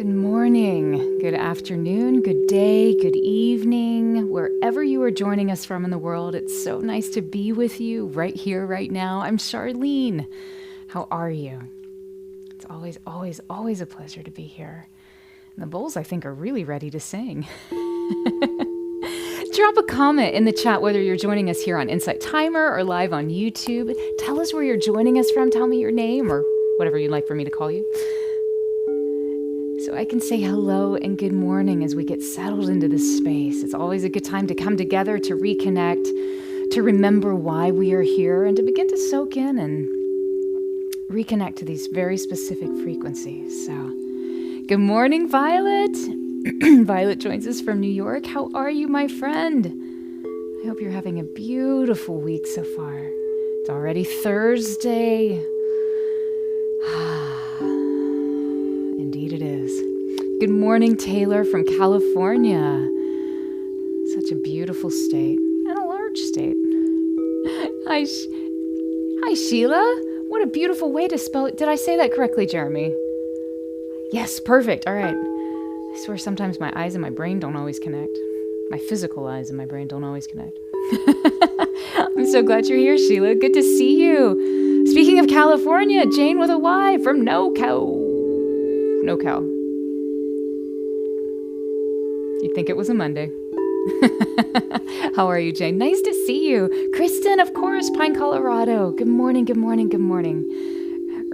Good morning, good afternoon, good day, good evening, wherever you are joining us from in the world. It's so nice to be with you right here, right now. I'm Charlene. How are you? It's always a pleasure to be here. And the Bulls, I think, are really ready to sing. Drop a comment in the chat whether you're joining us here on Insight Timer or live on YouTube. Tell us where you're joining us from. Tell me your name or whatever you'd like for me to call you, so I can say hello and good morning as we get settled into this space. It's always a good time to come together, to reconnect, to remember why we are here, and to begin to soak in and reconnect to these very specific frequencies. So, good morning, Violet. Violet joins us from New York. How are you, my friend? I hope you're having a beautiful week so far. It's already Thursday. Indeed it is. Good morning, Taylor from California. Such a beautiful state and a large state. Hi, Sheila. What a beautiful way to spell it. Did I say that correctly, Jeremy? Yes, perfect. All right. I swear sometimes my eyes and my brain don't always connect. My physical eyes and my brain don't always connect. I'm so glad you're here, Sheila. Good to see you. Speaking of California, Jane with a Y from NoCal. You'd think it was a Monday. How are you, Jane? Nice to see you. Kristen, of course, Pine, Colorado. Good morning, good morning, good morning.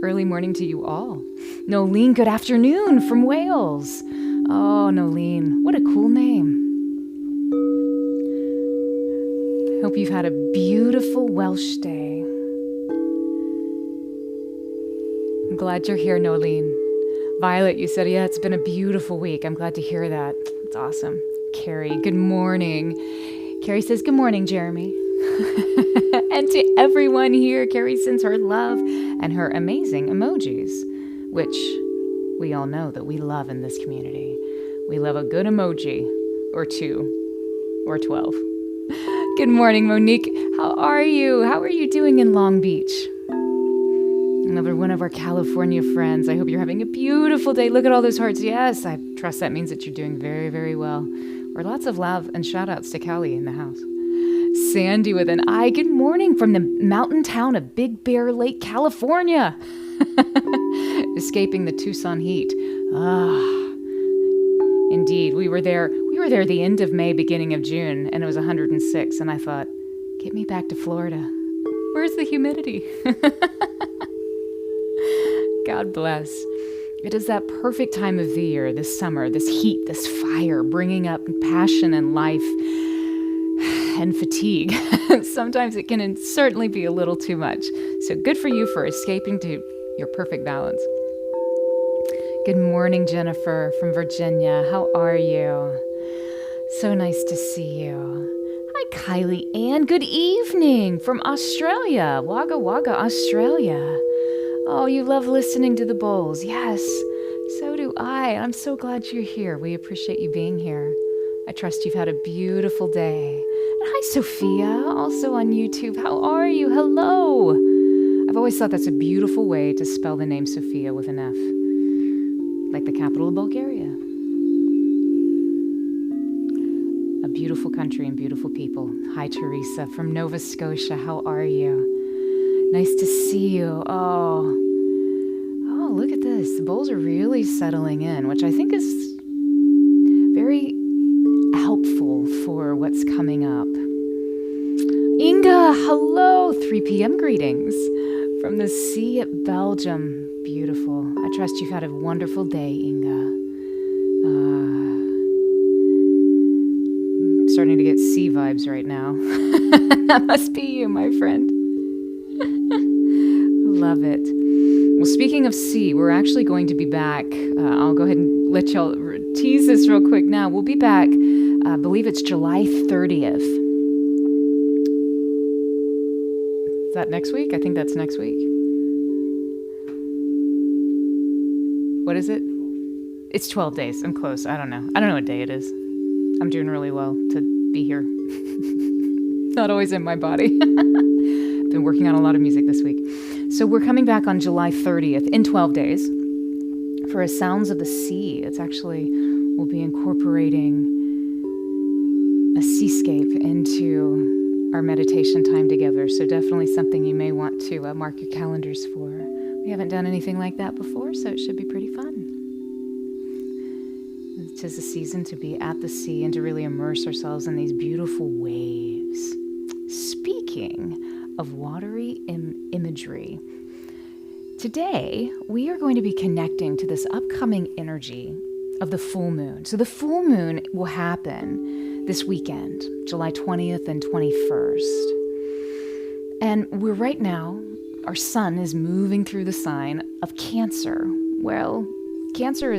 Early morning to you all. Nolene, good afternoon from Wales. Oh, Nolene, what a cool name. Hope you've had a beautiful Welsh day. I'm glad you're here, Nolene. Violet, you said, yeah, it's been a beautiful week. I'm glad to hear that. It's awesome. Carrie, good morning. Carrie says, good morning, Jeremy. And to everyone here, Carrie sends her love and her amazing emojis, which we all know that we love in this community. We love a good emoji, or 2, or 12. Good morning, Monique. How are you? How are you doing in Long Beach? Another one of our California friends. I hope you're having a beautiful day. Look at all those hearts. Yes, I trust that means that you're doing very, very well. Or lots of love and shout outs to Callie in the house. Sandy with an I. Good morning from the mountain town of Big Bear Lake, California. Escaping the Tucson heat. Indeed, we were there the end of May, beginning of June, and it was 106, and I thought, get me back to Florida. Where's the humidity? God bless. It is that perfect time of the year, this summer, this heat, this fire, bringing up passion and life and fatigue. Sometimes it can certainly be a little too much. So good for you for escaping to your perfect balance. Good morning, Jennifer from Virginia. How are you? So nice to see you. Hi, Kylie Ann. Good evening from Australia. Wagga Wagga, Australia. Oh, you love listening to the Bulls. Yes, so do I. I'm so glad you're here. We appreciate you being here. I trust you've had a beautiful day. And hi, Sophia, also on YouTube. How are you? Hello. I've always thought that's a beautiful way to spell the name Sophia with an F, like the capital of Bulgaria. A beautiful country and beautiful people. Hi, Teresa from Nova Scotia. How are you? Nice to see you. Oh, look at this. The Bulls are really settling in, which I think is very helpful for what's coming up. Inga, hello. 3 p.m. greetings from the sea at Belgium. Beautiful. I trust you've had a wonderful day, Inga. I'm starting to get sea vibes right now. That must be you, my friend. Love it. Well, speaking of sea, we're actually going to be back. I'll go ahead and let y'all tease this real quick now. We'll be back, I believe it's July 30th. Is that next week? I think that's next week. What is it? It's 12 days. I'm close. I don't know what day it is. I'm doing really well to be here. Not always in my body. Been working on a lot of music this week. So we're coming back on July 30th in 12 days For a sounds of the sea, it's actually, we'll be incorporating a seascape into our meditation time together. So definitely something you may want to mark your calendars for. We haven't done anything like that before, so it should be pretty fun. It is a season to be at the sea and to really immerse ourselves in these beautiful waves. Speaking of watery imagery, today we are going to be connecting to this upcoming energy of the full moon. So the full moon will happen this weekend, July 20th and 21st. And we're right now, our sun is moving through the sign of Cancer. Well, Cancer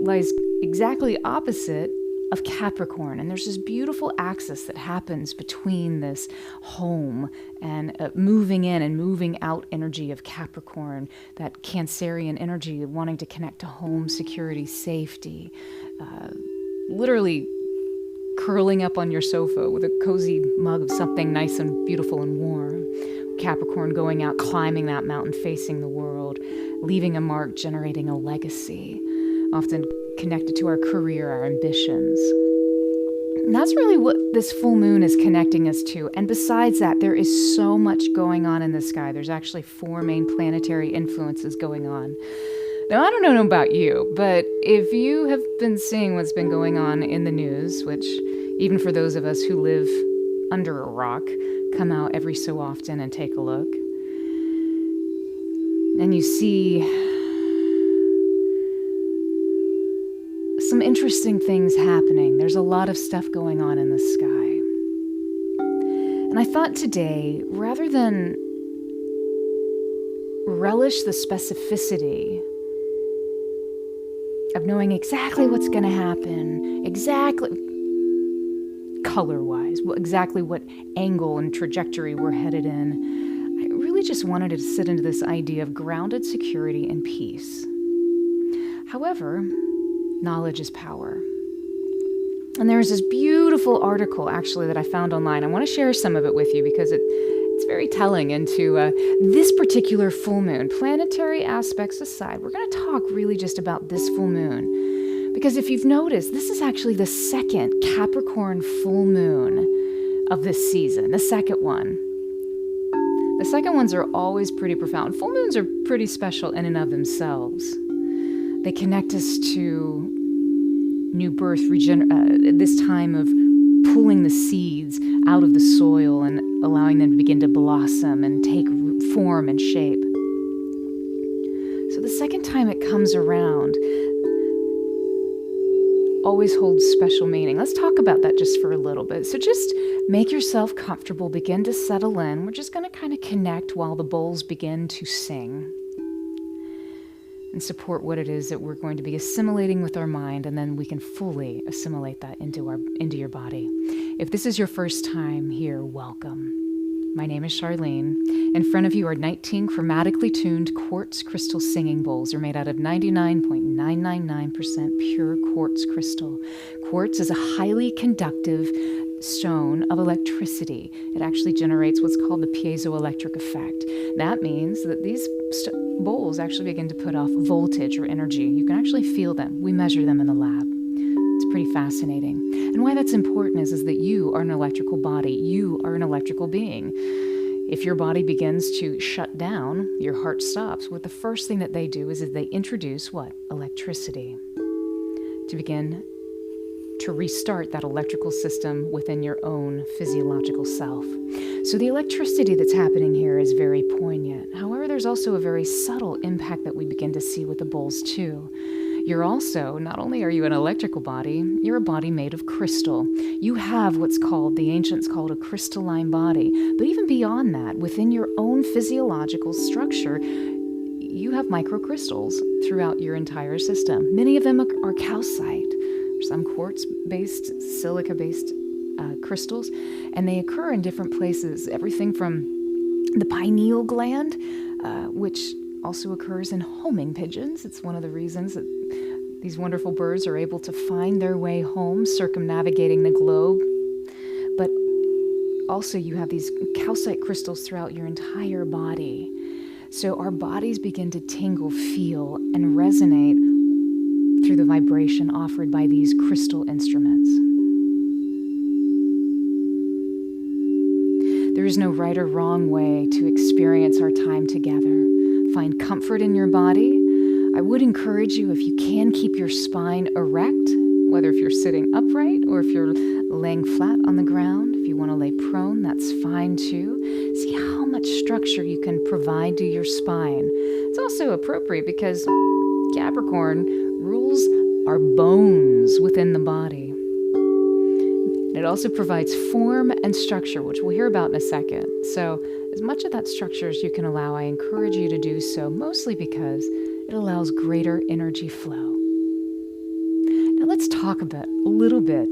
lies exactly opposite of Capricorn, and there's this beautiful axis that happens between this home and moving in and moving out energy of Capricorn, that Cancerian energy wanting to connect to home, security, safety, literally curling up on your sofa with a cozy mug of something nice and beautiful and warm. Capricorn going out, climbing that mountain, facing the world, leaving a mark, generating a legacy, often connected to our career, our ambitions. And that's really what this full moon is connecting us to. And besides that, there is so much going on in the sky. There's actually 4 main planetary influences going on. Now, I don't know about you, but if you have been seeing what's been going on in the news, which even for those of us who live under a rock, come out every so often and take a look, and you see some interesting things happening. There's a lot of stuff going on in the sky. And I thought today, rather than relish the specificity of knowing exactly what's going to happen, exactly color-wise, exactly what angle and trajectory we're headed in, I really just wanted to sit into this idea of grounded security and peace. However, knowledge is power. And there's this beautiful article, actually, that I found online. I want to share some of it with you because it's very telling into this particular full moon. Planetary aspects aside, we're going to talk really just about this full moon. Because if you've noticed, this is actually the second Capricorn full moon of this season, the second one. The second ones are always pretty profound. Full moons are pretty special in and of themselves. They connect us to new birth, this time of pulling the seeds out of the soil and allowing them to begin to blossom and take form and shape. So the second time it comes around always holds special meaning. Let's talk about that just for a little bit. So just make yourself comfortable, begin to settle in. We're just going to kind of connect while the bowls begin to sing and support what it is that we're going to be assimilating with our mind, and then we can fully assimilate that into your body. If this is your first time here, welcome. My name is Charlene. In front of you are 19 chromatically tuned quartz crystal singing bowls. They're made out of 99.999% pure quartz crystal. Quartz is a highly conductive stone of electricity. It actually generates what's called the piezoelectric effect. That means that these bowls actually begin to put off voltage or energy. You can actually feel them. We measure them in the lab. It's pretty fascinating. And why that's important is that you are an electrical body. You are an electrical being. If your body begins to shut down, your heart stops. What the first thing that they do is that they introduce what? Electricity to begin to restart that electrical system within your own physiological self. So the electricity that's happening here is very poignant. However, there's also a very subtle impact that we begin to see with the bowls too. You're also, not only are you an electrical body, you're a body made of crystal. You have what's called, the ancients called a crystalline body. But even beyond that, within your own physiological structure, you have microcrystals throughout your entire system. Many of them are calcite. Some quartz-based, silica-based crystals, and they occur in different places. Everything from the pineal gland, which also occurs in homing pigeons. It's one of the reasons that these wonderful birds are able to find their way home, circumnavigating the globe. But also you have these calcite crystals throughout your entire body. So our bodies begin to tingle, feel, and resonate through the vibration offered by these crystal instruments. There is no right or wrong way to experience our time together. Find comfort in your body. I would encourage you, if you can, keep your spine erect, whether if you're sitting upright or if you're laying flat on the ground. If you want to lay prone, that's fine too. See how much structure you can provide to your spine. It's also appropriate because Capricorn rules our bones within the body. It also provides form and structure, which we'll hear about in a second. So as much of that structure as you can allow, I encourage you to do so, mostly because it allows greater energy flow. Now let's talk a little bit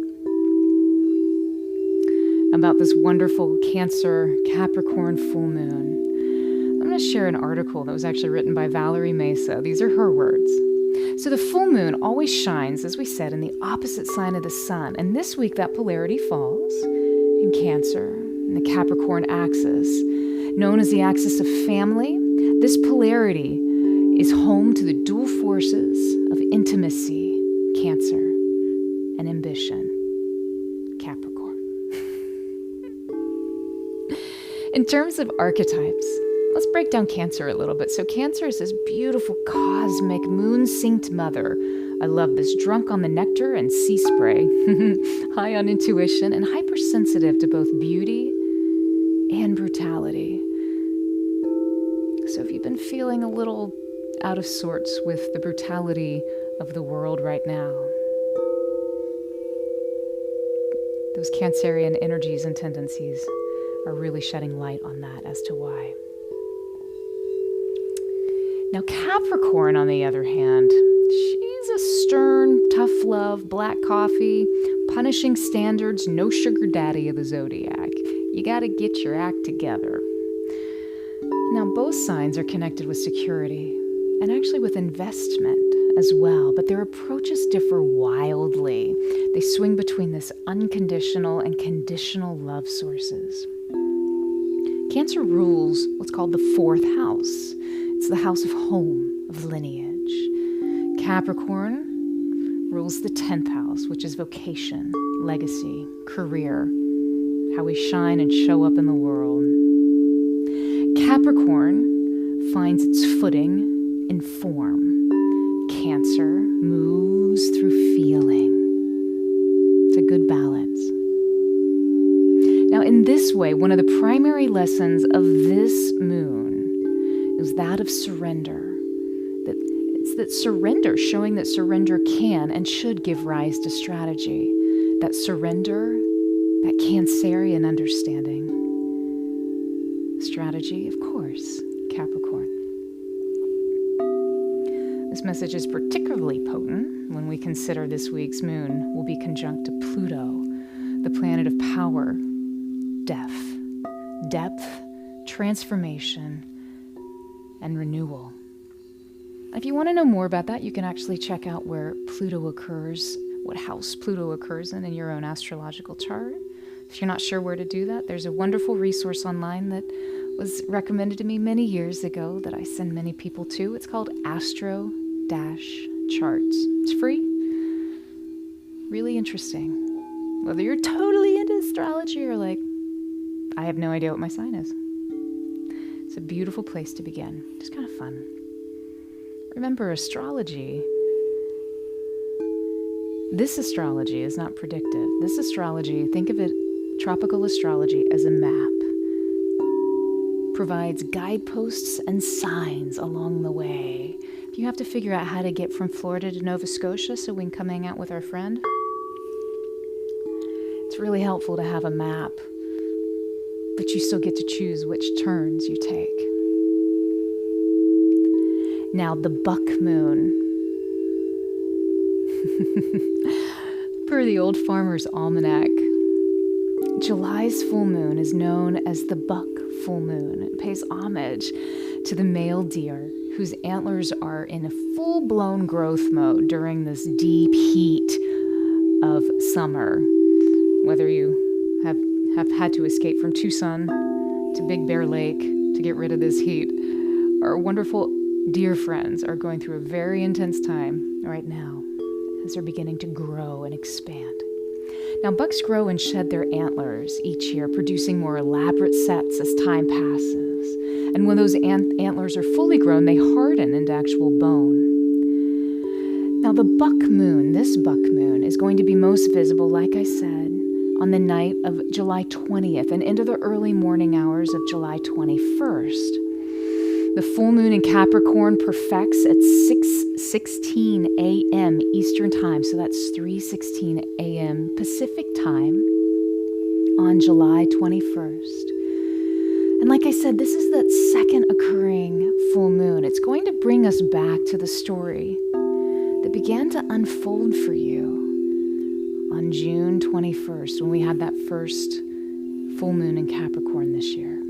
about this wonderful Cancer Capricorn full moon. I'm going to share an article that was actually written by Valerie Mesa. These are her words. So the full moon always shines, as we said, in the opposite sign of the sun. And this week that polarity falls in Cancer, in the Capricorn axis. Known as the axis of family, this polarity is home to the dual forces of intimacy, Cancer, and ambition, Capricorn. In terms of archetypes, let's break down Cancer a little bit. So Cancer is this beautiful, cosmic, moon-synced mother. I love this, drunk on the nectar and sea spray, high on intuition, and hypersensitive to both beauty and brutality. So if you've been feeling a little out of sorts with the brutality of the world right now, those Cancerian energies and tendencies are really shedding light on that as to why. Now, Capricorn, on the other hand, she's a stern, tough love, black coffee, punishing standards, no sugar daddy of the zodiac. You got to get your act together. Now, both signs are connected with security and actually with investment as well, but their approaches differ wildly. They swing between this unconditional and conditional love sources. Cancer rules what's called the fourth house. It's the house of home, of lineage. Capricorn rules the 10th house, which is vocation, legacy, career, how we shine and show up in the world. Capricorn finds its footing in form. Cancer moves through feeling. It's a good balance. Now, in this way, one of the primary lessons of this moon is that of surrender. It's that surrender, showing that surrender can and should give rise to strategy. That surrender, that Cancerian understanding. Strategy, of course, Capricorn. This message is particularly potent when we consider this week's moon will be conjunct to Pluto, the planet of power, depth, transformation, and renewal. If you want to know more about that, you can actually check out where Pluto occurs, what house Pluto occurs in your own astrological chart. If you're not sure where to do that, there's a wonderful resource online that was recommended to me many years ago that I send many people to. It's called Astro-Charts. It's free. Really interesting. Whether you're totally into astrology or like, I have no idea what my sign is. It's a beautiful place to begin. Just kind of fun. Remember, astrology, this astrology is not predictive. This astrology, think of it, tropical astrology, as a map. Provides guideposts and signs along the way. If you have to figure out how to get from Florida to Nova Scotia so we can come hang out with our friend, it's really helpful to have a map, but you still get to choose which turns you take. Now, the buck moon. Per the Old Farmer's Almanac, July's full moon is known as the buck full moon. It pays homage to the male deer whose antlers are in a full-blown growth mode during this deep heat of summer. Whether you have had to escape from Tucson to Big Bear Lake to get rid of this heat, our wonderful deer friends are going through a very intense time right now as they're beginning to grow and expand. Now, bucks grow and shed their antlers each year, producing more elaborate sets as time passes. And when those antlers are fully grown, they harden into actual bone. Now, the buck moon, this buck moon, is going to be most visible, like I said, on the night of July 20th and into the early morning hours of July 21st. The full moon in Capricorn perfects at 6:16 a.m. Eastern Time, so that's 3:16 a.m. Pacific Time on July 21st. And like I said, this is that second occurring full moon. It's going to bring us back to the story that began to unfold for you on June 21st when we had that first full moon in Capricorn this year.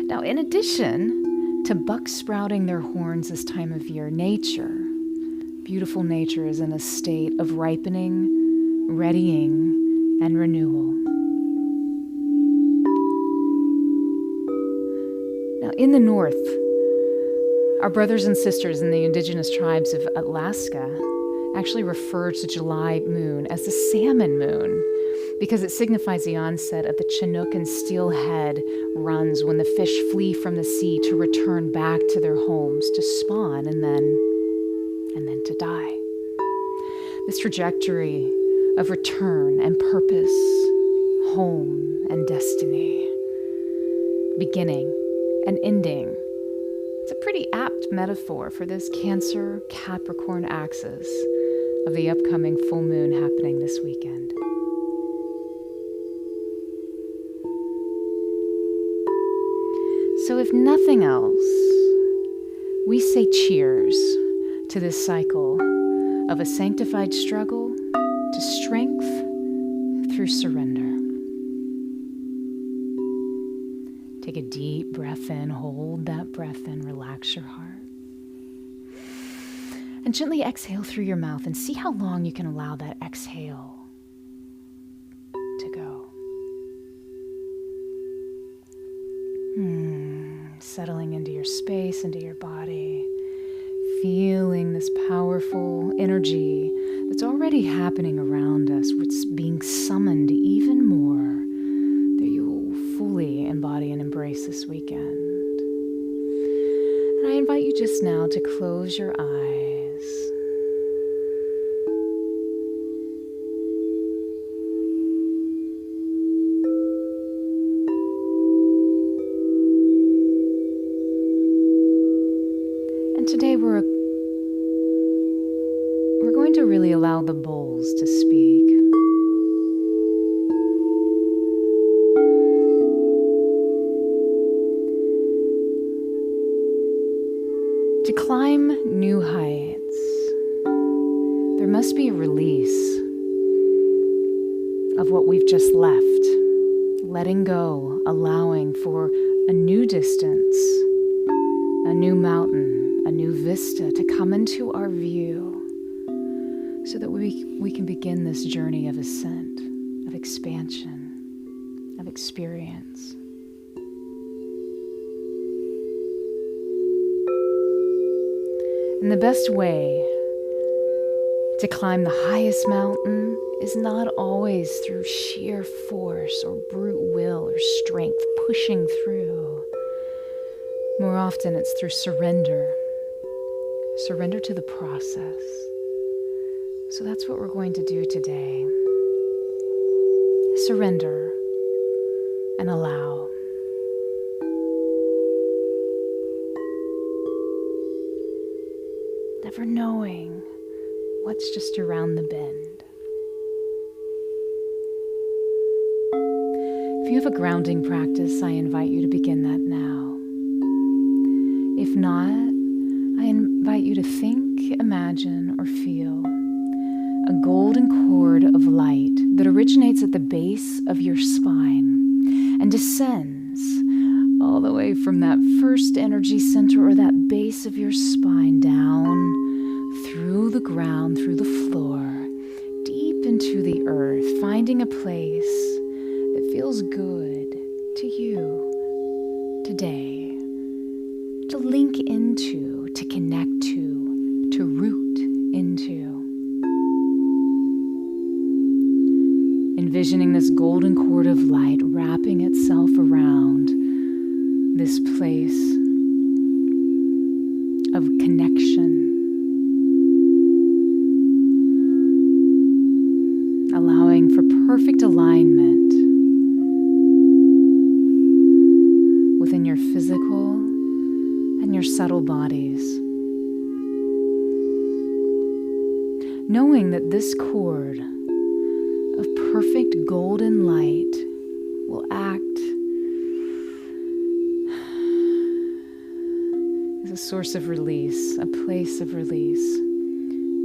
Now, in addition to bucks sprouting their horns this time of year, nature, beautiful nature, is in a state of ripening, readying, and renewal. Now, in the north, our brothers and sisters in the indigenous tribes of Alaska actually refer to July moon as the salmon moon, because it signifies the onset of the Chinook and steelhead runs when the fish flee from the sea to return back to their homes to spawn and then to die. This trajectory of return and purpose, home and destiny, beginning and ending. It's a pretty apt metaphor for this Cancer-Capricorn axis of the upcoming full moon happening this weekend. So if nothing else, we say cheers to this cycle of a sanctified struggle to strength through surrender. Take a deep breath in, hold that breath in, relax your heart. And gently exhale through your mouth and see how long you can allow that exhale to go. Settling into your space, into your body, feeling this powerful energy that's already happening around us, it's being summoned even more, that you will fully embody and embrace this weekend. And I invite you just now to close your eyes. And today we're going to really allow the bowls to speak. To climb new heights, there must be a release of what we've just left, letting go, allowing for a new distance, a new mountain, a new vista to come into our view so that we can begin this journey of ascent, of expansion, of experience. And the best way to climb the highest mountain is not always through sheer force or brute will or strength pushing through. More often it's through surrender to the process. So that's what we're going to do today. Surrender and allow. Never knowing what's just around the bend. If you have a grounding practice, I invite you to begin that now. If not, I invite you to think, imagine, or feel a golden cord of light that originates at the base of your spine and descends all the way from that first energy center or that base of your spine down through the ground, through the floor, deep into the earth, finding a place that feels good to you today, to link into, to connect to root into. Envisioning this golden cord of light wrapping itself around this place of connection, allowing for perfect alignment within your physical and your subtle bodies. Knowing that this cord of perfect golden light will act as a source of release, a place of release,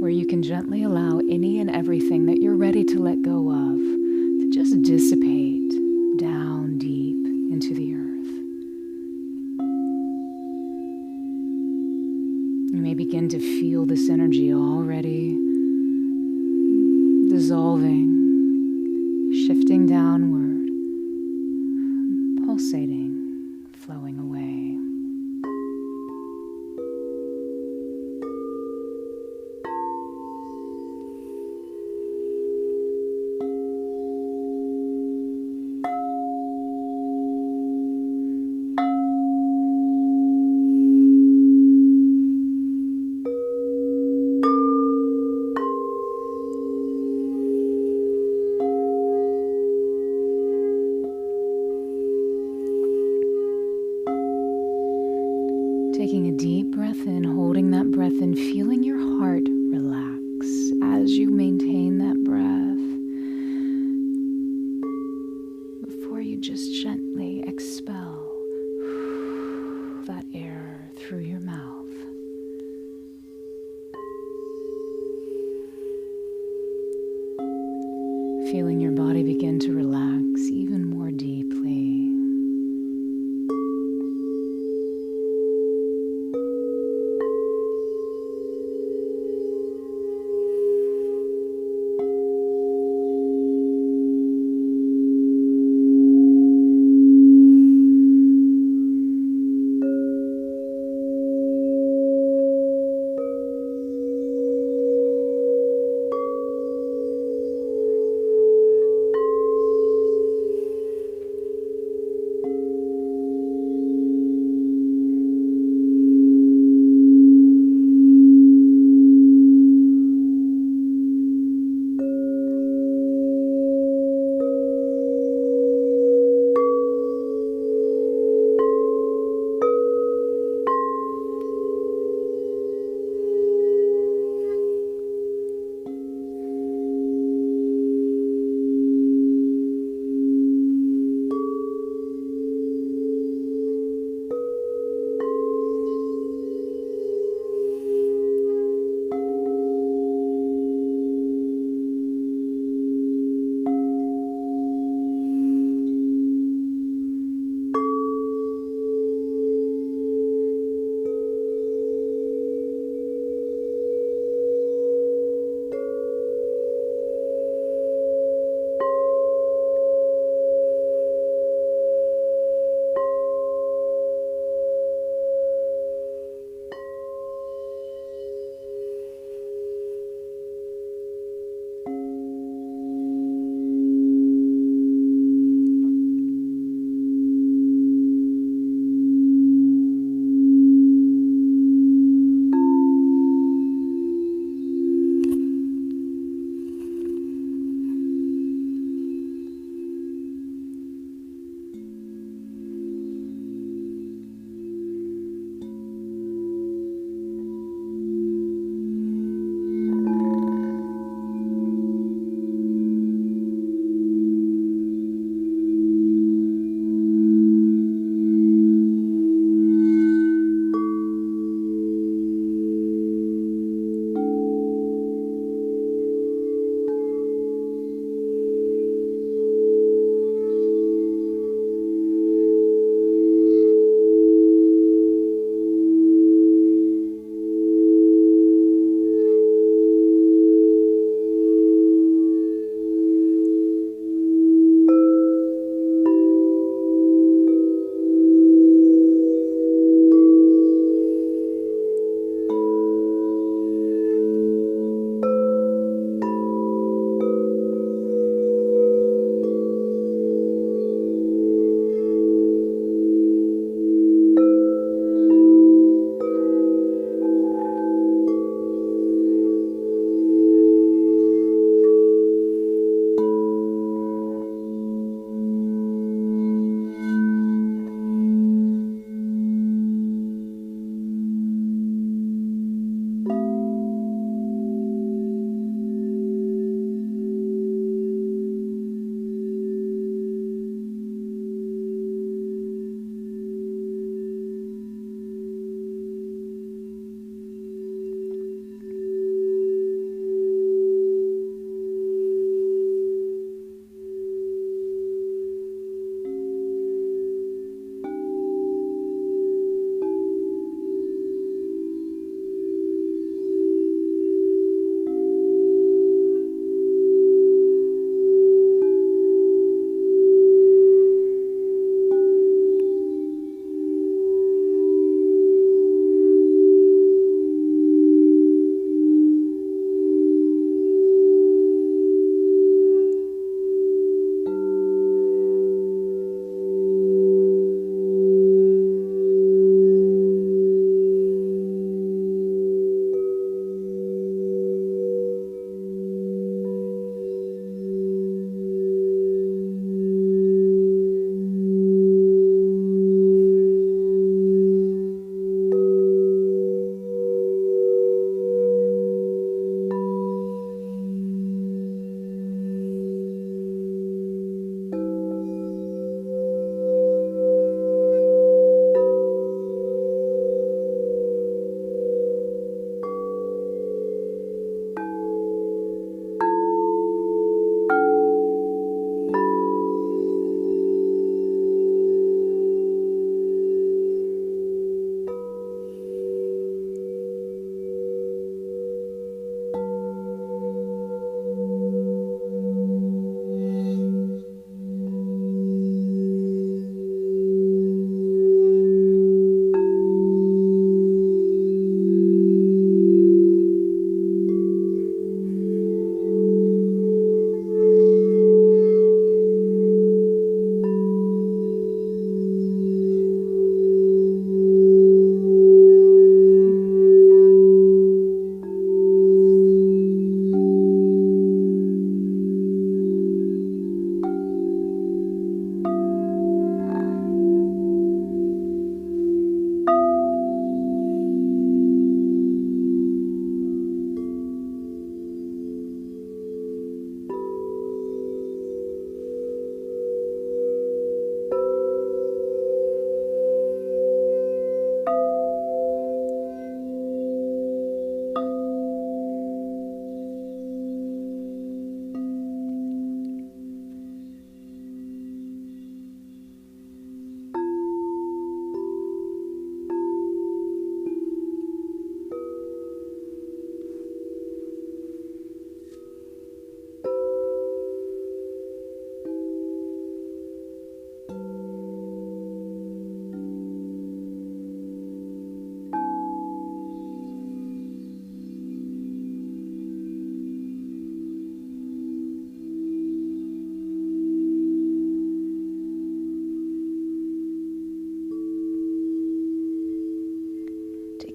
where you can gently allow any and everything that you're ready to let go of to just dissipate down deep into the earth. You may begin to feel this energy already dissolving, shifting downward, pulsating, flowing away. Taking a deep breath in, holding that breath in, feeling your heart relax as you maintain that breath before you just gently expel that air through your mouth. Feeling your body begin to relax even more deeply.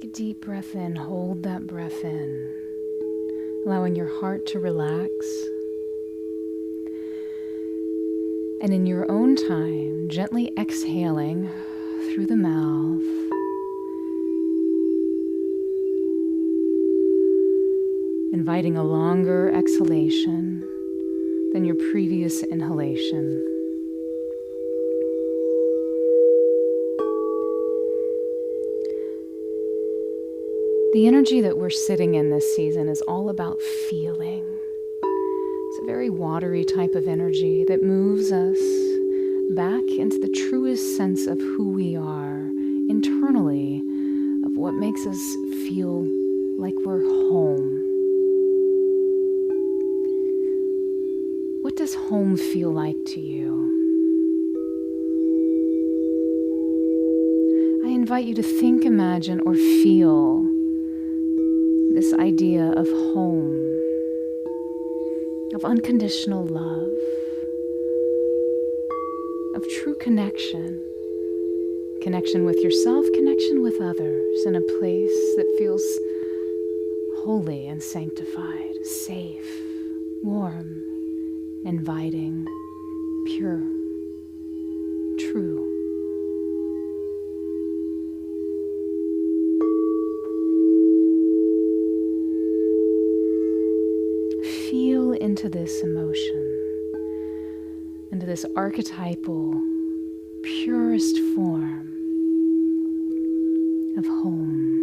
Take a deep breath in, hold that breath in, allowing your heart to relax. And in your own time, gently exhaling through the mouth. Inviting a longer exhalation than your previous inhalation. The energy that we're sitting in this season is all about feeling. It's a very watery type of energy that moves us back into the truest sense of who we are internally, of what makes us feel like we're home. What does home feel like to you? I invite you to think, imagine, or feel this idea of home, of unconditional love, of true connection with yourself, connection with others in a place that feels holy and sanctified, safe, warm, inviting, pure, true. Feel into this emotion, into this archetypal, purest form of home.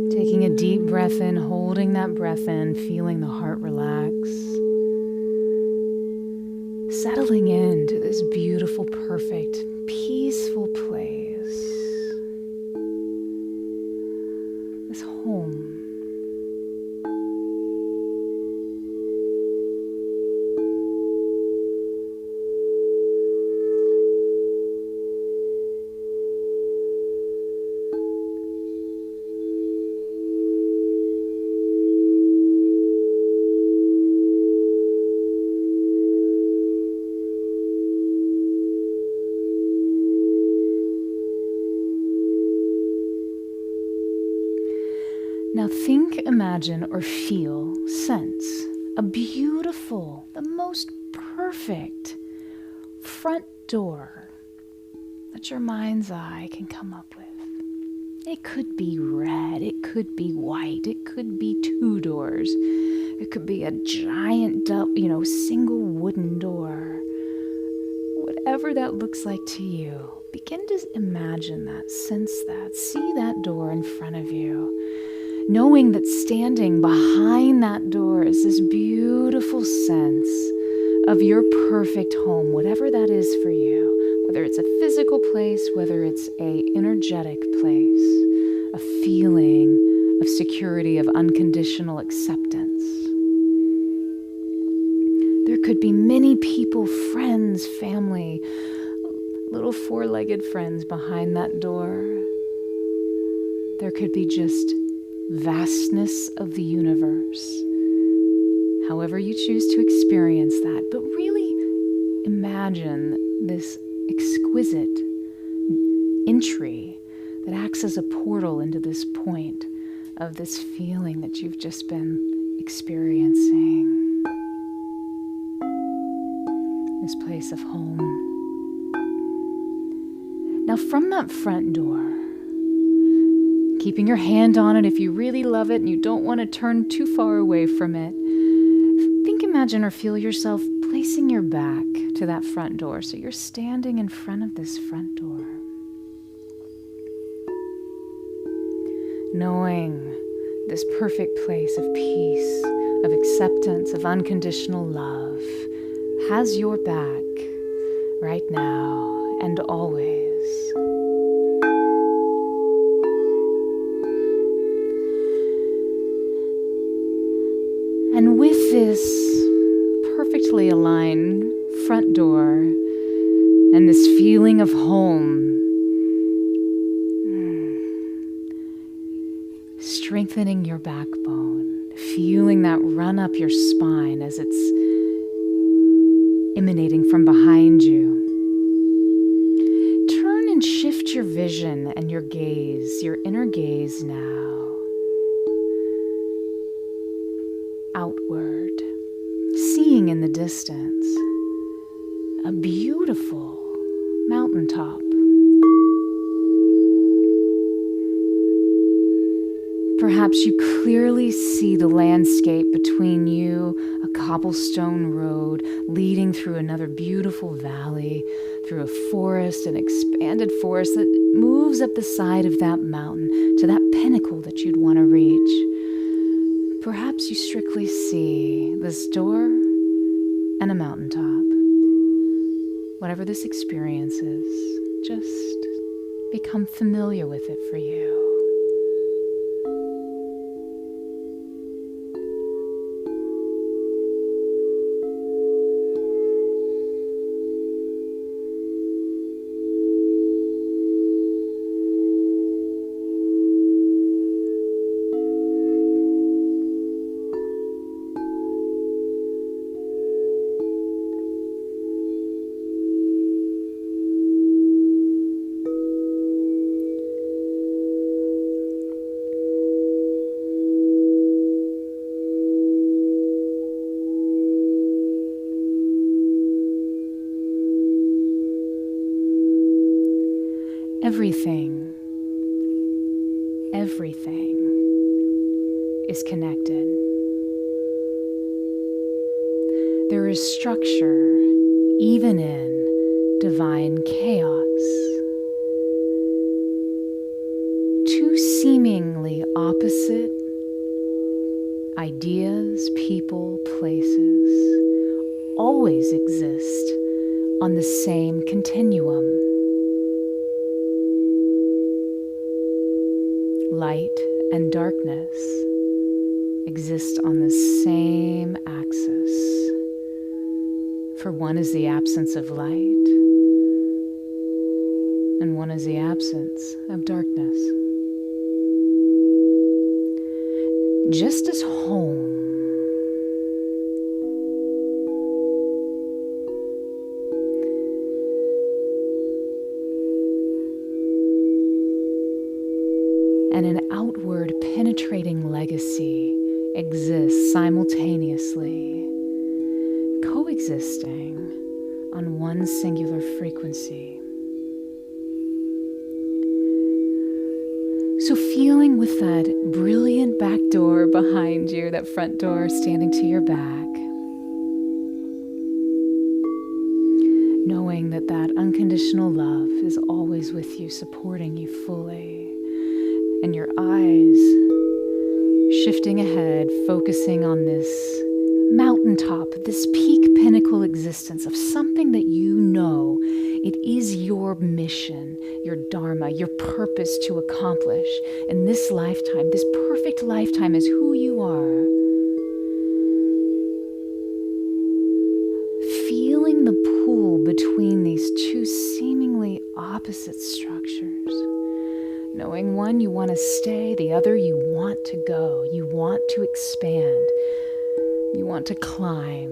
Taking a deep breath in, holding that breath in, feeling the heart relax. Settling into this beautiful, perfect, peaceful place. This home. Now think, imagine, or feel, sense a beautiful, the most perfect front door that your mind's eye can come up with. It could be red, it could be white, it could be two doors, it could be a giant, single wooden door. Whatever that looks like to you, begin to imagine that, sense that, see that door in front of you. Knowing that standing behind that door is this beautiful sense of your perfect home, whatever that is for you, whether it's a physical place, whether it's an energetic place, a feeling of security, of unconditional acceptance. There could be many people, friends, family, little four-legged friends behind that door. There could be just vastness of the universe, however you choose to experience that. But really imagine this exquisite entry that acts as a portal into this point of this feeling that you've just been experiencing. This place of home. Now from that front door, keeping your hand on it if you really love it and you don't want to turn too far away from it, think, imagine, or feel yourself placing your back to that front door. So you're standing in front of this front door, knowing this perfect place of peace, of acceptance, of unconditional love has your back right now and always. And with this perfectly aligned front door and this feeling of home, strengthening your backbone, feeling that run up your spine as it's emanating from behind you. Turn and shift your vision and your gaze, your inner gaze now, outward, seeing in the distance a beautiful mountaintop. Perhaps you clearly see the landscape between you, a cobblestone road leading through another beautiful valley, through a forest, an expanded forest that moves up the side of that mountain to that pinnacle that you'd want to reach. Perhaps you strictly see this door and a mountaintop. Whatever this experience is, just become familiar with it for you. Everything is connected. There is structure even in divine chaos. Two seemingly opposite ideas, people, places always exist on the same continuum. Light and darkness exist on the same axis. For one is the absence of light, and one is the absence of darkness. Just as home and an outward penetrating legacy exists simultaneously, coexisting on one singular frequency. So feeling with that brilliant back door behind you, that front door standing to your back, knowing that that unconditional love is always with you, supporting you fully. And your eyes shifting ahead, focusing on this mountaintop, this peak pinnacle existence of something that you know it is your mission, your dharma, your purpose to accomplish in this lifetime. This perfect lifetime is who you are. knowing one, you want to stay, the other, you want to go, you want to expand, you want to climb.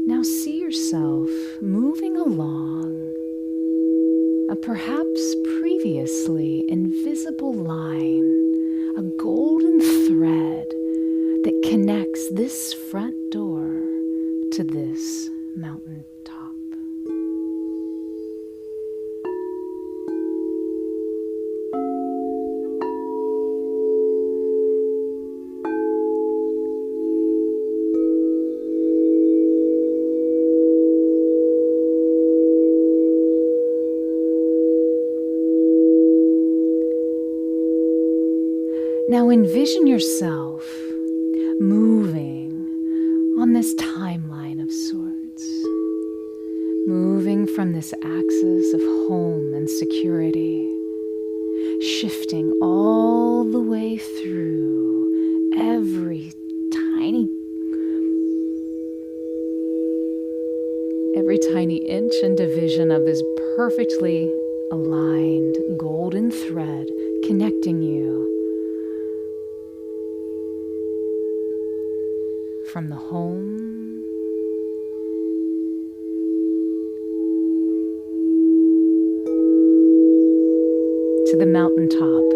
Now see yourself moving along a perhaps previously invisible line, a golden thread that connects this front door to this mountaintop. Now envision yourself moving on this timeline of sorts, moving from this axis of home and security, shifting all the way through every tiny inch and division of this perfectly aligned golden thread connecting you from the home to the mountaintop.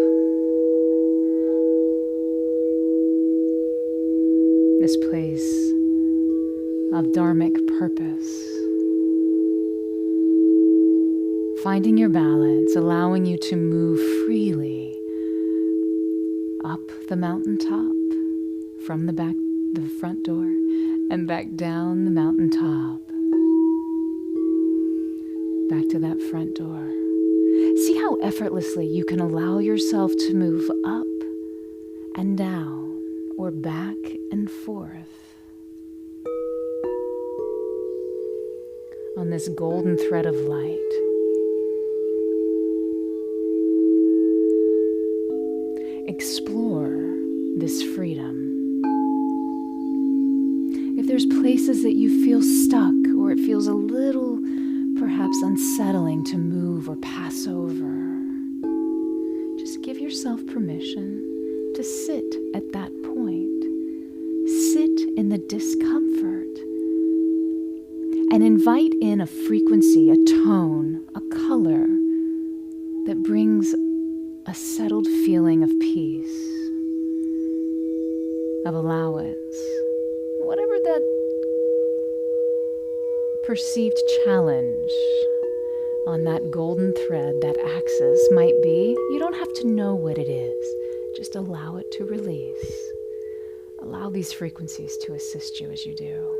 This place of dharmic purpose. Finding your balance, allowing you to move freely up the mountaintop from the front door and back down the mountaintop, back to that front door. See how effortlessly you can allow yourself to move up and down or back and forth on this golden thread of light. Explore this freedom. If there's places that you feel stuck or it feels a little perhaps unsettling to move or pass over, just give yourself permission to sit at that point. Sit in the discomfort and invite in a frequency, a tone, a color that brings a settled feeling of peace, of allowance, whatever that perceived challenge on that golden thread, that axis might be. You don't have to know what it is. Just allow it to release. Allow these frequencies to assist you as you do.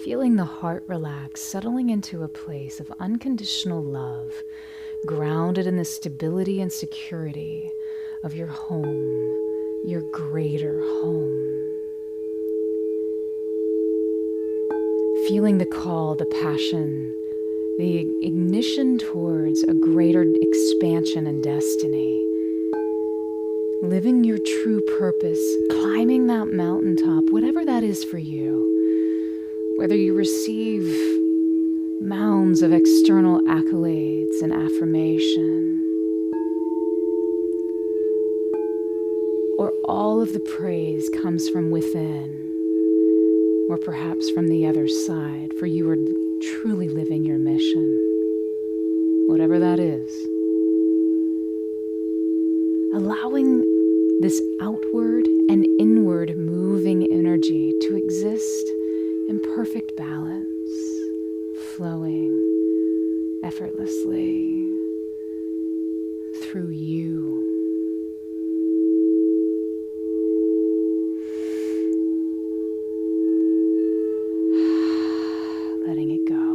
Feeling the heart relax, settling into a place of unconditional love, grounded in the stability and security of your home, your greater home. Feeling the call, the passion, the ignition towards a greater expansion and destiny. Living your true purpose, climbing that mountaintop, whatever that is for you. Whether you receive mounds of external accolades and affirmation, or all of the praise comes from within, or perhaps from the other side, for you are truly living your mission, whatever that is. Allowing this outward and inward moving energy to exist in perfect balance, flowing effortlessly through you. Letting it go.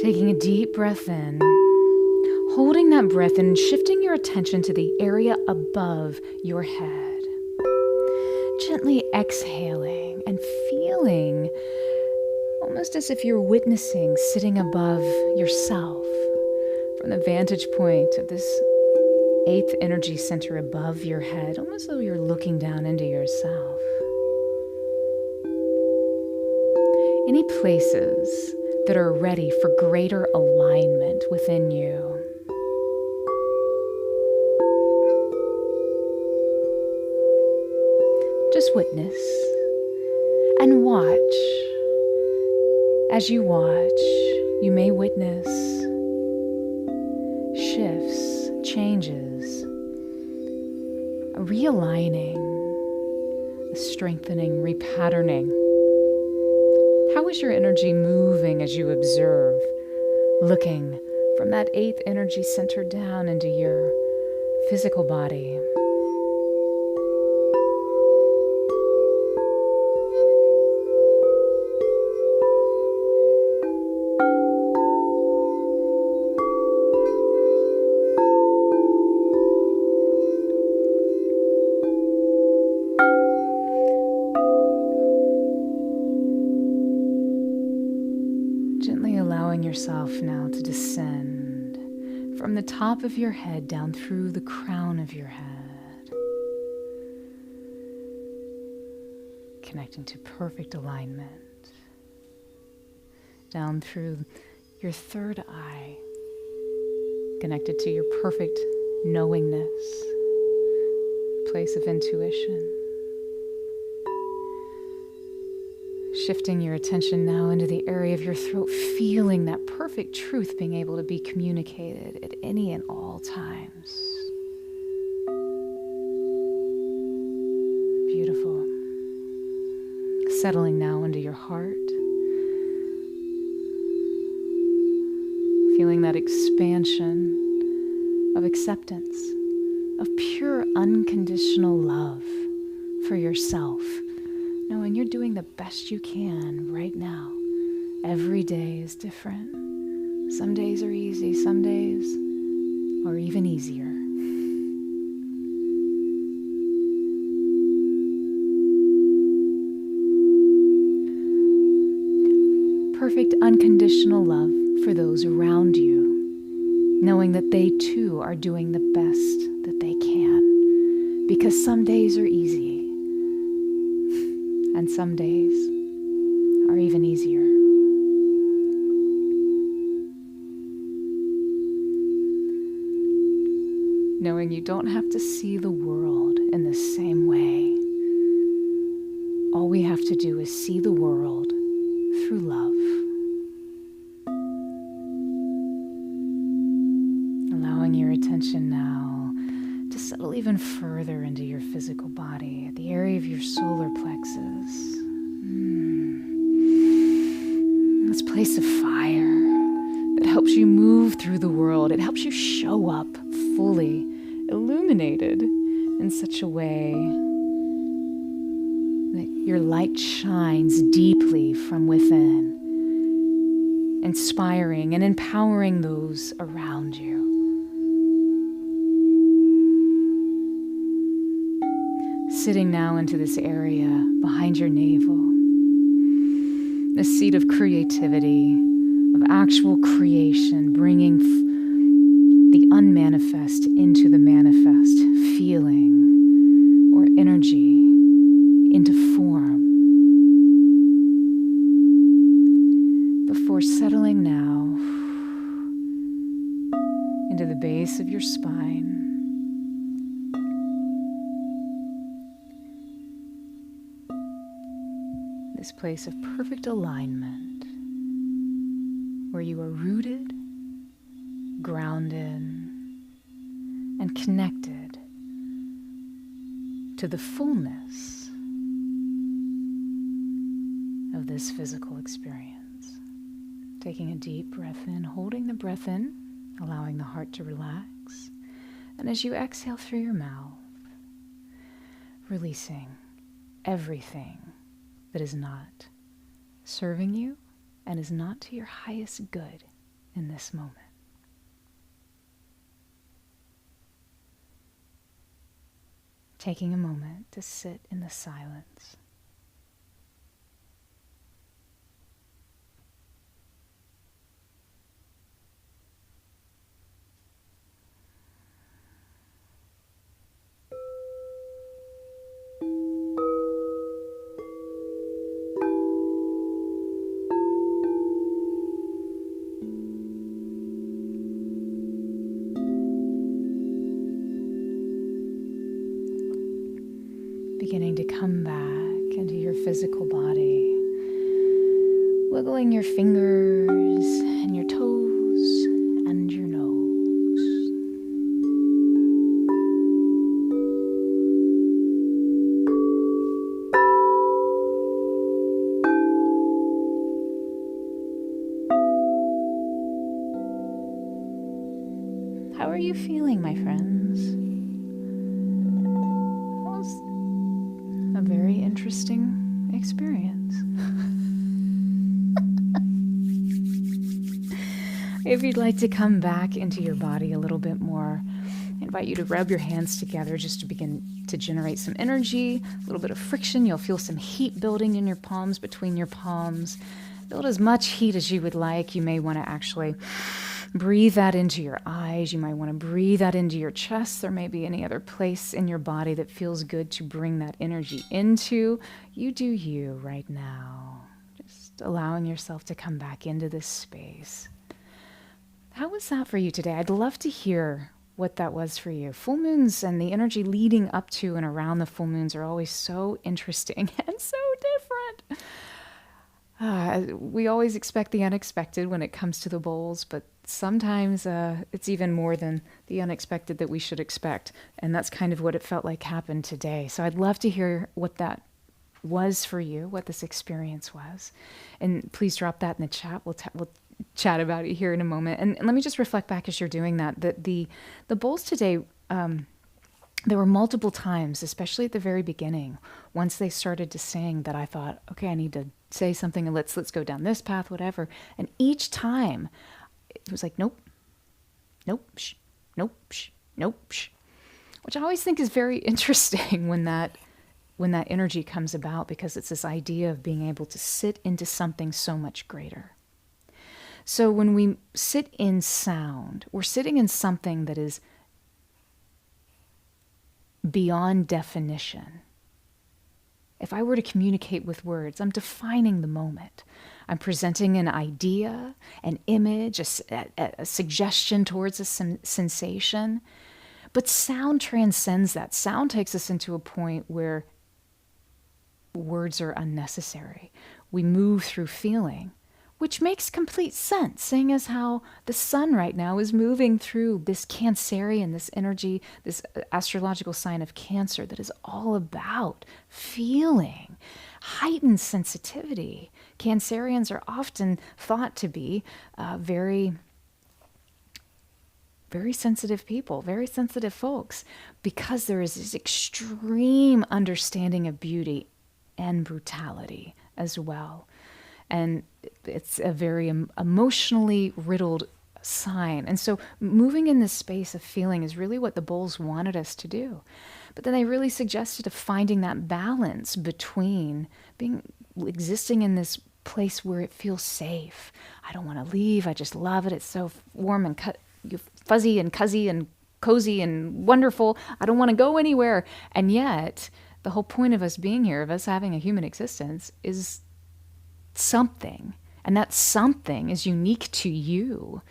Taking a deep breath in, holding that breath and shifting your attention to the area above your head. Gently exhaling and feeling almost as if you're witnessing sitting above yourself from the vantage point of this 8th energy center above your head, almost though you're looking down into yourself. Any places that are ready for greater alignment within you. Just witness and watch. As you watch, you may witness shifts, changes, a realigning, a strengthening, repatterning. How is your energy moving as you observe, looking from that 8th energy center down into your physical body? Yourself now to descend from the top of your head down through the crown of your head, connecting to perfect alignment, down through your 3rd eye, connected to your perfect knowingness, place of intuition. Shifting your attention now into the area of your throat, feeling that perfect truth being able to be communicated at any and all times. Beautiful. Settling now into your heart. Feeling that expansion of acceptance, of pure unconditional love for yourself. Knowing you're doing the best you can right now. Every day is different. Some days are easy, some days are even easier. Perfect unconditional love for those around you, knowing that they too are doing the best that they can. Because some days are easy. And some days are even easier. Knowing you don't have to see the world in the same way. All we have to do is see the world through love. Allowing your attention now to settle even further into your physical body, at the area of your solar plexus. This place of fire that helps you move through the world. It helps you show up fully illuminated in such a way that your light shines deeply from within, inspiring and empowering those around you. Sitting now into this area behind your navel, this seat of creativity, of actual creation, bringing the unmanifest into the manifest, feeling or energy into form. Before settling now into the base of your spine, this place of perfect alignment where you are rooted, grounded, and connected to the fullness of this physical experience. Taking a deep breath in, holding the breath in, allowing the heart to relax. And as you exhale through your mouth, releasing everything that is not serving you and is not to your highest good in this moment. Taking a moment to sit in the silence. Beginning to come back into your physical body, wiggling your fingers and your toes and your nose. How are you feeling, my friends? A very interesting experience. If you'd like to come back into your body a little bit more, I invite you to rub your hands together just to begin to generate some energy, a little bit of friction. You'll feel some heat building in your palms, between your palms. Build as much heat as you would like. You may want to actually breathe that into your eyes. You might want to breathe that into your chest. There may be any other place in your body that feels good to bring that energy into. You do you right now. Just allowing yourself to come back into this space. How was that for you today? I'd love to hear what that was for you. Full moons and the energy leading up to and around the full moons are always so interesting and so different. We always expect the unexpected when it comes to the bowls, but sometimes it's even more than the unexpected that we should expect. And that's kind of what it felt like happened today. So I'd love to hear what that was for you, what this experience was. And please drop that in the chat. We'll chat about it here in a moment. And let me just reflect back as you're doing that the bowls today, there were multiple times, especially at the very beginning, once they started to sing, that I thought, okay, I need to say something and let's go down this path, whatever. And each time it was like, nope, shh, nope, shh, nope, shh, which I always think is very interesting when that energy comes about, because it's this idea of being able to sit into something so much greater. So when we sit in sound, we're sitting in something that is beyond definition. If I were to communicate with words, I'm defining the moment. I'm presenting an idea, an image, a suggestion towards a sensation. But sound transcends that. Sound takes us into a point where words are unnecessary. We move through feeling. which makes complete sense, seeing as how the sun right now is moving through this Cancerian, this energy, this astrological sign of Cancer that is all about feeling, heightened sensitivity. Cancerians are often thought to be very sensitive people, very sensitive folks, because there is this extreme understanding of beauty and brutality as well. And it's a very emotionally riddled sign. And so moving in this space of feeling is really what the bulls wanted us to do. But then they really suggested of finding that balance between existing in this place where it feels safe. I don't want to leave. I just love it. It's so warm and fuzzy and cuzzy and cozy and wonderful. I don't want to go anywhere. And yet, the whole point of us being here, of us having a human existence, is something. And that something is unique to you.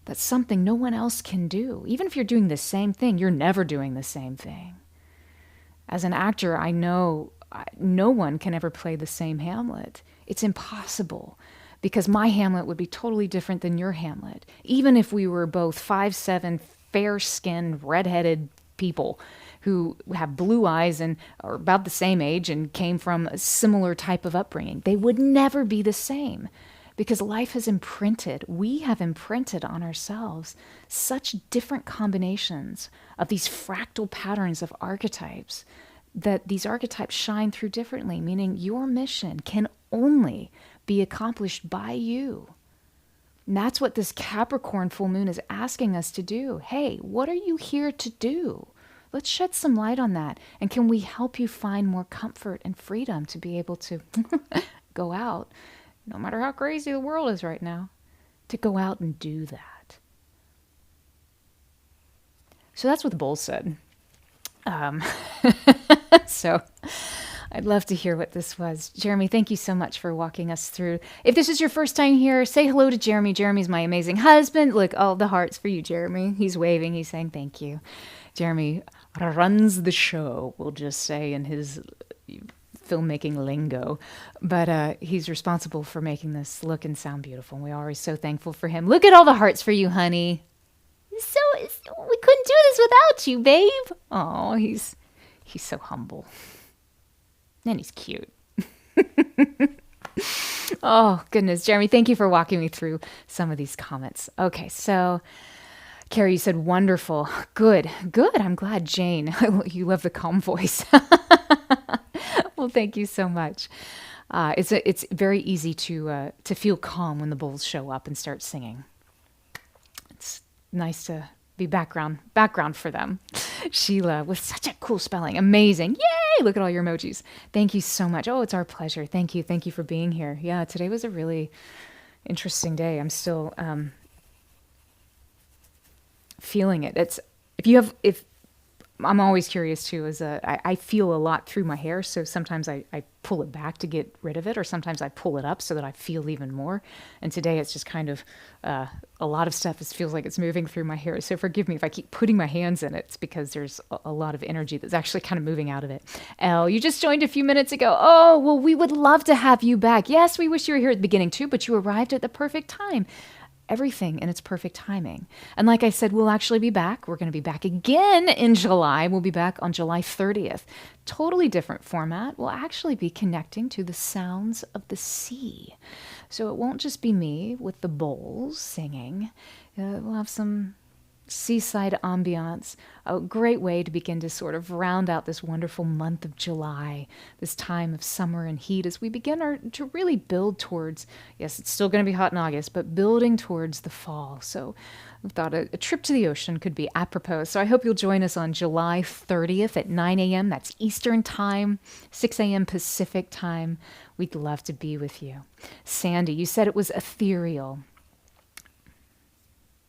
That's something no one else can do. Even if you're doing the same thing, you're never doing the same thing. As an actor, I know no one can ever play the same Hamlet. It's impossible, because my Hamlet would be totally different than your Hamlet. Even if we were both 5'7", fair-skinned, redheaded people who have blue eyes and are about the same age and came from a similar type of upbringing, they would never be the same, because life has imprinted, we have imprinted on ourselves such different combinations of these fractal patterns of archetypes, that these archetypes shine through differently, meaning your mission can only be accomplished by you. And that's what this Capricorn full moon is asking us to do. Hey, what are you here to do? Let's shed some light on that. And can we help you find more comfort and freedom to be able to go out, no matter how crazy the world is right now, to go out and do that. So that's what the bull said. So I'd love to hear what this was. Jeremy, thank you so much for walking us through. If this is your first time here, say hello to Jeremy. Jeremy's my amazing husband. Look, all the hearts for you, Jeremy. He's waving. He's saying thank you. Jeremy runs the show, we'll just say, in his filmmaking lingo. But he's responsible for making this look and sound beautiful. And we're always so thankful for him. Look at all the hearts for you, honey. We couldn't do this without you, babe. Oh, he's so humble. And he's cute. Oh, goodness. Jeremy, thank you for walking me through some of these comments. Okay, so Carrie, you said wonderful. Good. I'm glad, Jane. You love the calm voice. Well, thank you so much. It's very easy to feel calm when the bulls show up and start singing. It's nice to be background for them. Sheila, with such a cool spelling. Amazing. Yay! Look at all your emojis. Thank you so much. Oh, it's our pleasure. Thank you. Thank you for being here. Yeah, today was a really interesting day. I'm still feeling it. If I'm always curious too, I feel a lot through my hair, so sometimes I pull it back to get rid of it, or sometimes I pull it up so that I feel even more. And today it's just kind of a lot of stuff feels like it's moving through my hair. So forgive me if I keep putting my hands in it. It's because there's a lot of energy that's actually kind of moving out of it. Elle, you just joined a few minutes ago. Oh, well, we would love to have you back. Yes, we wish you were here at the beginning too, but you arrived at the perfect time. Everything in its perfect timing. And like I said, we'll actually be back. We're going to be back again in July. We'll be back on July 30th. Totally different format. We'll actually be connecting to the sounds of the sea. So it won't just be me with the bowls singing. We'll have some seaside ambiance, a great way to begin to sort of round out this wonderful month of July, this time of summer and heat, as we begin to really build towards, yes, it's still going to be hot in August, but building towards the fall. So we thought a trip to the ocean could be apropos. So I hope you'll join us on July 30th at 9 a.m. That's Eastern time, 6 a.m. Pacific time. We'd love to be with you. Sandy, you said it was ethereal.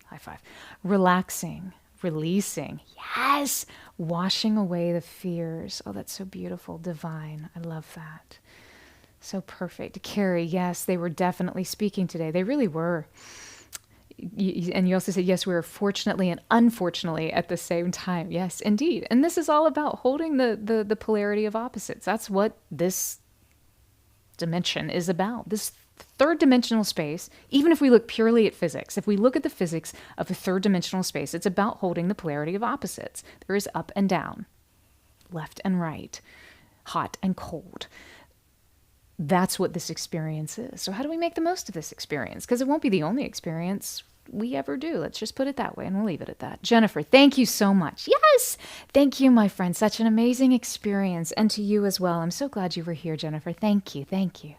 High five. Relaxing, releasing. Yes. Washing away the fears. Oh, that's so beautiful. Divine. I love that. So perfect. Carrie, yes, they were definitely speaking today. They really were. And you also said, yes, we were fortunately and unfortunately at the same time. Yes, indeed. And this is all about holding the polarity of opposites. That's what this dimension is about. This third dimensional space, even if we look purely at physics, if we look at the physics of a third dimensional space, it's about holding the polarity of opposites. There is up and down, left and right, hot and cold. That's what this experience is. So how do we make the most of this experience? Because it won't be the only experience we ever do. Let's just put it that way, and we'll leave it at that. Jennifer, thank you so much. Yes, thank you, my friend. Such an amazing experience, and to you as well. I'm so glad you were here, Jennifer. Thank you, thank you.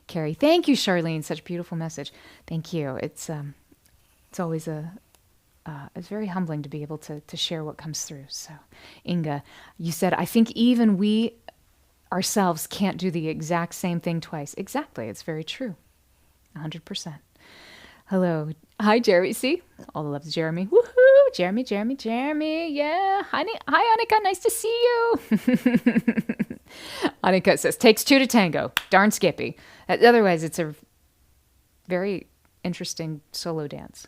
Carrie, thank you, Charlene. Such a beautiful message. Thank you. It's always it's very humbling to be able to share what comes through. So, Inga, you said, I think even we ourselves can't do the exact same thing twice. Exactly. It's very true. 100%. Hello. Hi, Jeremy. See? All the love to Jeremy. Woohoo! Jeremy. Yeah. Hi, Annika. Nice to see you. Annika says, takes two to tango. Darn Skippy. Otherwise, it's a very interesting solo dance.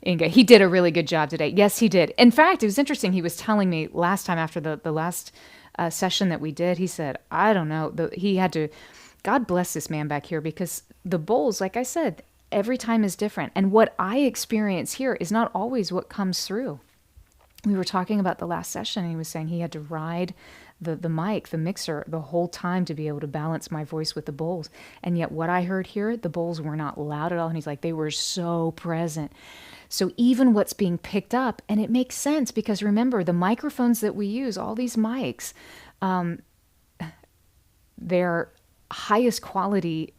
Inga, he did a really good job today. Yes, he did. In fact, it was interesting. He was telling me last time after the last session that we did, he said, I don't know. He had to, God bless this man back here, because the bowls, like I said, every time is different. And what I experience here is not always what comes through. We were talking about the last session, and he was saying he had to ride the mic, the mixer, the whole time to be able to balance my voice with the bowls. And yet what I heard here, the bowls were not loud at all. And he's like, they were so present. So even what's being picked up, and it makes sense because remember, the microphones that we use, all these mics, they're highest quality,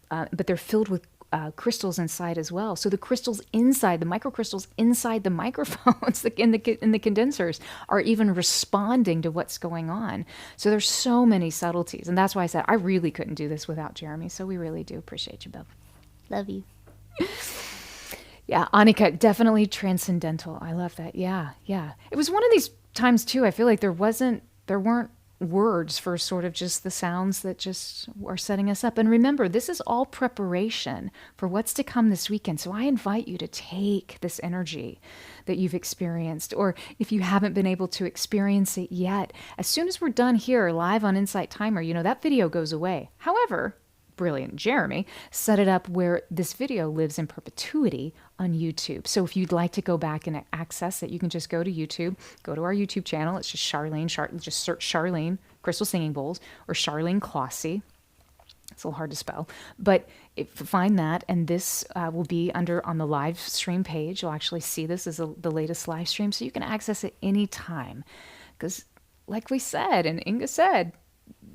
but they're filled with crystals inside as well. So the crystals inside, the microcrystals inside the microphones in the condensers are even responding to what's going on. So there's so many subtleties. And that's why I said I really couldn't do this without Jeremy. So we really do appreciate you, Bill. Love you. Yeah, Annika, definitely transcendental. I love that. Yeah. It was one of these times too, I feel like there weren't words for sort of just the sounds that just are setting us up. And remember, this is all preparation for what's to come this weekend. So I invite you to take this energy that you've experienced, or if you haven't been able to experience it yet, as soon as we're done here live on Insight Timer, that video goes away. However, brilliant Jeremy set it up where this video lives in perpetuity on YouTube. So if you'd like to go back and access it, you can just go to YouTube, go to our YouTube channel. It's just just search Charlene Crystal Singing Bowls or Charleene Closshey. It's a little hard to spell, but find that, and this will be on the live stream page. You'll actually see this as the latest live stream, so you can access it anytime. Because like we said, and Inga said,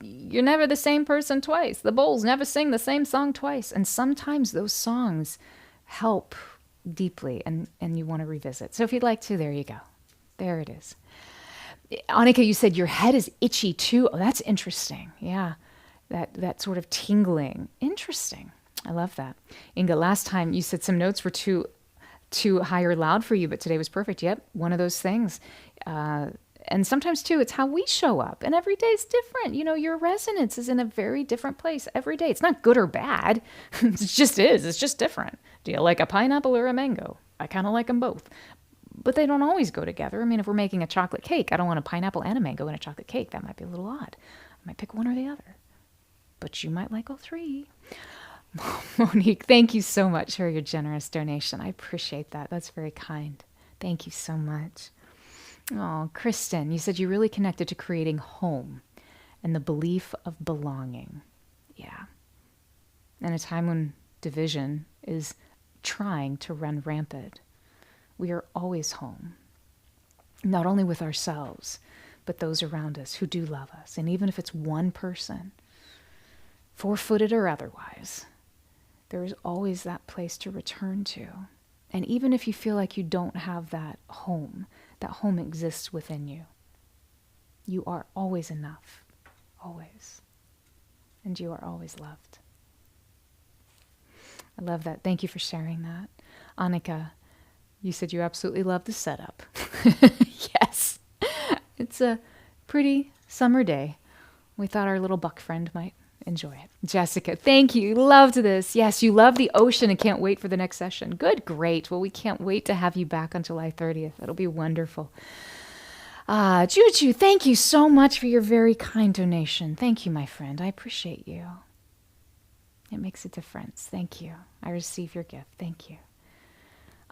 you're never the same person twice. The bowls never sing the same song twice. And sometimes those songs help deeply, and you want to revisit. So if you'd like to, there you go. There it is. Annika, you said your head is itchy too. Oh, that's interesting. Yeah, that sort of tingling. Interesting. I love that. Inga, last time you said some notes were too high or loud for you, but today was perfect. Yep, one of those things. And sometimes, too, it's how we show up. And every day is different. Your resonance is in a very different place every day. It's not good or bad. It just is. It's just different. Do you like a pineapple or a mango? I kind of like them both. But they don't always go together. I mean, if we're making a chocolate cake, I don't want a pineapple and a mango in a chocolate cake. That might be a little odd. I might pick one or the other. But you might like all three. Monique, thank you so much for your generous donation. I appreciate that. That's very kind. Thank you so much. Oh, Kristen, you said you really connected to creating home and the belief of belonging. Yeah. In a time when division is trying to run rampant, we are always home, not only with ourselves, but those around us who do love us. And even if it's one person, four-footed or otherwise, there is always that place to return to. And even if you feel like you don't have that home exists within you. You are always enough, always. And you are always loved. I love that. Thank you for sharing that. Annika, you said you absolutely love the setup. Yes. It's a pretty summer day. We thought our little buck friend might enjoy it. Jessica, thank you. Loved this. Yes, you love the ocean and can't wait for the next session. Good, great. Well, we can't wait to have you back on July 30th. That'll be wonderful. Juju, thank you so much for your very kind donation. Thank you, my friend. I appreciate you. It makes a difference. Thank you. I receive your gift. Thank you.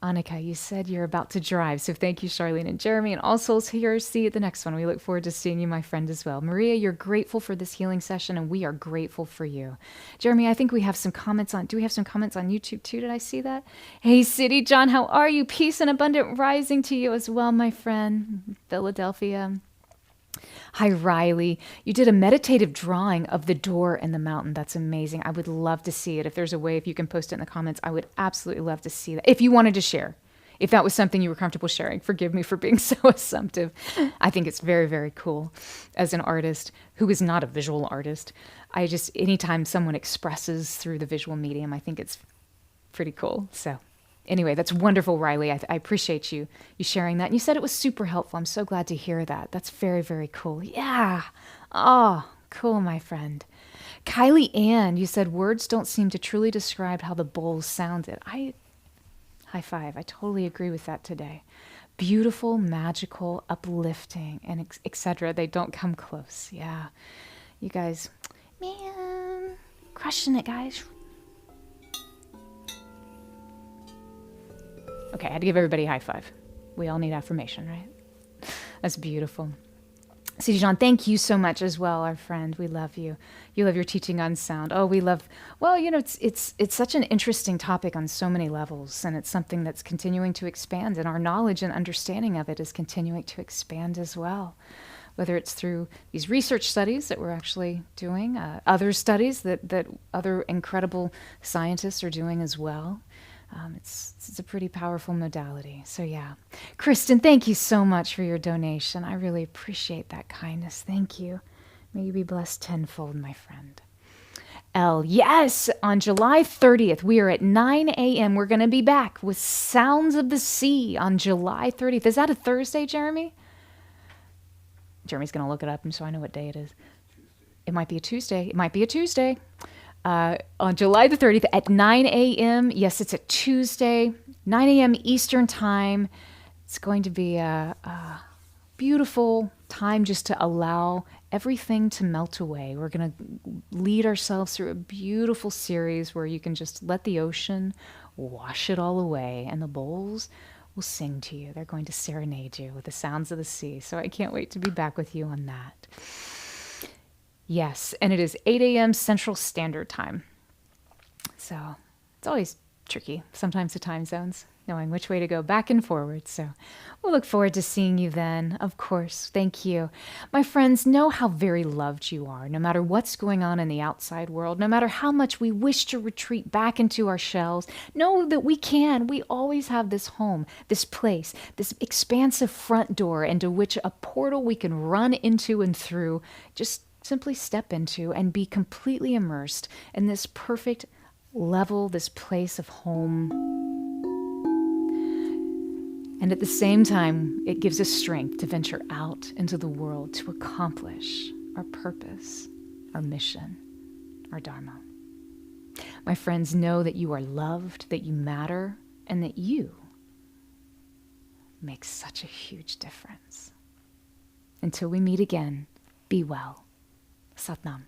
Annika, you said you're about to drive, so thank you, Charlene and Jeremy, and all souls here. See you at the next one. We look forward to seeing you, my friend, as well. Maria, you're grateful for this healing session, and we are grateful for you. Jeremy, I think we have some comments on, do we have some comments on YouTube too? Did I see that? Hey, City John, how are you? Peace and abundant rising to you as well, my friend. Philadelphia. Hi, Riley. You did a meditative drawing of the door and the mountain. That's amazing. I would love to see it. If there's a way, if you can post it in the comments, I would absolutely love to see that. If you wanted to share, if that was something you were comfortable sharing, forgive me for being so assumptive. I think it's very, very cool. As an artist who is not a visual artist, anytime someone expresses through the visual medium, I think it's pretty cool. So anyway, that's wonderful, Riley. I appreciate you sharing that. And you said it was super helpful. I'm so glad to hear that. That's very, very cool. Yeah. Oh, cool, my friend. Kylie Ann, you said words don't seem to truly describe how the bowls sounded. High five. I totally agree with that today. Beautiful, magical, uplifting, and etc. They don't come close. Yeah. You guys, man, crushing it, guys. Okay, I had to give everybody a high five. We all need affirmation, right? That's beautiful. C.D. John, thank you so much as well, our friend. We love you. You love your teaching on sound. Oh, we love, well, it's such an interesting topic on so many levels, and it's something that's continuing to expand, and our knowledge and understanding of it is continuing to expand as well. Whether it's through these research studies that we're actually doing, other studies that other incredible scientists are doing as well. It's a pretty powerful modality. So yeah. Kristen, thank you so much for your donation. I really appreciate that kindness. Thank you. May you be blessed tenfold, my friend. L, yes, on July 30th, we are at 9 a.m. We're going to be back with Sounds of the Sea on July 30th. Is that a Thursday, Jeremy? Jeremy's going to look it up, and so I know what day it is. It might be a Tuesday. It might be a Tuesday. On July the 30th at 9 a.m. Yes, it's a Tuesday, 9 a.m. Eastern time. It's going to be a beautiful time just to allow everything to melt away. We're going to lead ourselves through a beautiful series where you can just let the ocean wash it all away, and the bowls will sing to you. They're going to serenade you with the sounds of the sea. So I can't wait to be back with you on that. Yes, and it is 8 a.m. Central Standard Time. So it's always tricky, sometimes the time zones, knowing which way to go back and forward. So we'll look forward to seeing you then, of course. Thank you. My friends, know how very loved you are, no matter what's going on in the outside world, no matter how much we wish to retreat back into our shells. Know that we can. We always have this home, this place, this expansive front door into which a portal we can run into and through, just simply step into and be completely immersed in this perfect level, this place of home. And at the same time, it gives us strength to venture out into the world to accomplish our purpose, our mission, our dharma. My friends, know that you are loved, that you matter, and that you make such a huge difference. Until we meet again, be well. Satnam.